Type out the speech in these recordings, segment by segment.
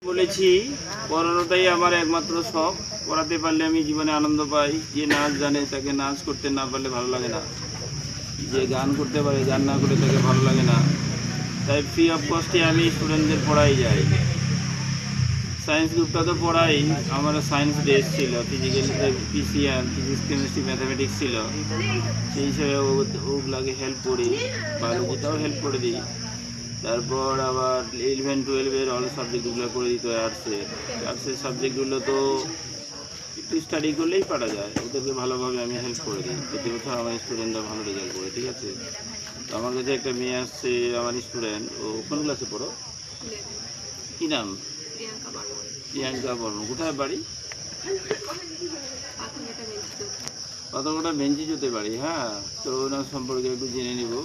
বলেছি পড়ানোটাই আমার একমাত্র শখ। পড়াতে পারলে আমি জীবনে আনন্দ পাই। যে নাচ জানে তাকে নাচ করতে না পারলে ভালো লাগে না, যে গান করতে পারে গান না করলে তাকে ভালো লাগে না। তাই ফ্রি অফ কস্টে আমি স্টুডেন্টদের পড়াই যাই। সায়েন্স গ্রুপটা তো পড়াই, আমার সায়েন্স ডেস ছিল, physical PCM physics chemistry mathematics ছিল, সেই হিসেবে ওগুলাকে হেল্প করি, বায়োলজিটাও হেল্প করে দিই। তারপর আবার 11-12-এর অল সাবজেক্টগুলো করে দিতে হয়। আর্টসের সাবজেক্টগুলো তো একটু স্টাডি করলেই পারা যায়, ওদেরকে ভালোভাবে আমি হেল্প করে দিই। প্রতি বছর আমার স্টুডেন্টরা ভালো রেজাল্ট করে, ঠিক আছে। তো আমার কাছে একটা মেয়ে আসছে, আমার স্টুডেন্ট, ও কোন ক্লাসে পড়ো? কী নাম? প্রিয়াঙ্কা বর্মন। কোথায় বাড়ি? পাথরঘাটা বেঞ্চিজোতে বাড়ি। হ্যাঁ, তো ওনার সম্পর্কে একটু জেনে নিব।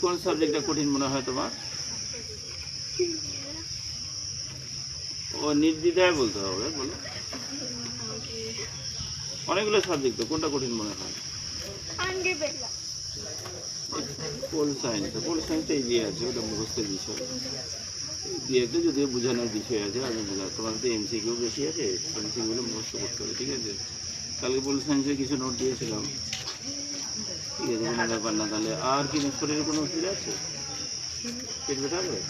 কোন সাবজেক্টটা কঠিন মনে হয় তোমার? ও নির্দ্বিধায় বলতে হবে, বলো। অনেকগুলো সাবজেক্ট, তো কোনটা কঠিন মনে হয়? পোল সায়েন্সটা ইজি আছে, ওটা মুখস্থের বিষয়। একটা যদিও বোঝানোর বিষয় আছে, আমি তোমার তো এমসিকিউ বেশি আছে, এমসিকিউগুলো মুখস্থ করতে হবে, ঠিক আছে। কালকে পোল সায়েন্সে কিছু নোট দিয়েছিলাম, ঠিক আছে, কোনো ব্যাপার না। তাহলে আর কি শরীরে কোনো অসুবিধা আছে? পেট ব্যথা হবে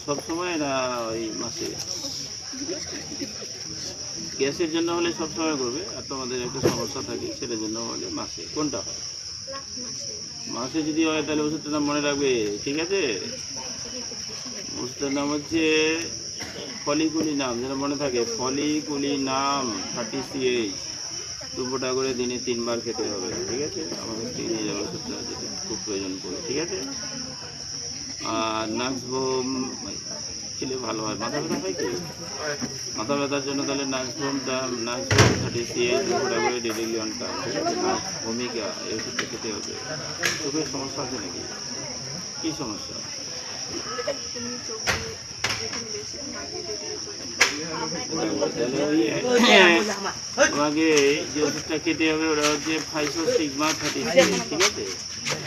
সবসময় না ওই মাসে? গ্যাসের জন্য হলে সবসময় করবে, আর তোমাদের একটা সমস্যা থাকে সেটার জন্য হলে মাসে। কোনটা হয়? মাসে যদি হয় তাহলে ওষুধটার নাম মনে রাখবে, ঠিক আছে। ওষুধটার নাম হচ্ছে ফলিকুলিনাম, যেটা মনে থাকে, ফলিকুলিনাম 30CH। 2 ফোঁটা করে দিনে 3 বার খেতে হবে, ঠিক আছে। আমাদের নিয়ে যাওয়ার ওষুধটা যেটা খুব প্রয়োজন পড়ে, ঠিক আছে। আর নাক্সভোম খেলে ভালো হয়। মাথা ব্যথা হয় কি? মাথা ব্যথার জন্য তাহলে নাক্সভোম 30CH 2 ফোঁটা করে ডেলি 1 টাইম, ঠিক আছে। ভূমিকা এই ওষুধটা খেতে হবে। চোখের সমস্যা আছে নাকি? কী সমস্যা? তোমাকে যে ওষুধটা খেতে হবে ওটা হচ্ছে ফাইসোস্টিগমা 30CH, ঠিক আছে।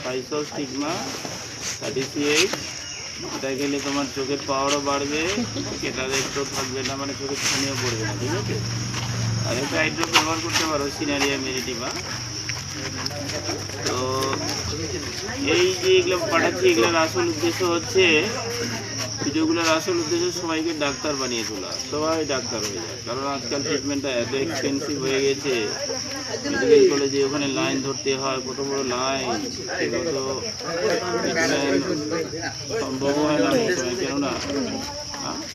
ফাইসোস্টিগমা 30CH, এটা খেলে তোমার চোখের পাওয়ারও বাড়বে, কেটারেক্টও থাকবে না, মানে চোখের ছানিও পড়বে না, ঠিক আছে। আর একটা আইড্রপ ব্যবহার করতে পারো, সিনারিয়া মেরিটিভা। তো এই যে এগুলো পাঠাচ্ছি, এগুলোর আসল উদ্দেশ্য হচ্ছে, ভিডিওগুলোর আসল উদ্দেশ্য সবাইকে ডাক্তার বানিয়ে তোলা, সবাই ডাক্তার হয়ে যায়। কারণ আজকাল ট্রিটমেন্টটা এত এক্সপেন্সিভ হয়ে গেছে, মেডিকেল কলেজে ওখানে লাইন ধরতে হয়, কত বড় লাইন, সেগুলো তো সম্ভব হয় না, কেননা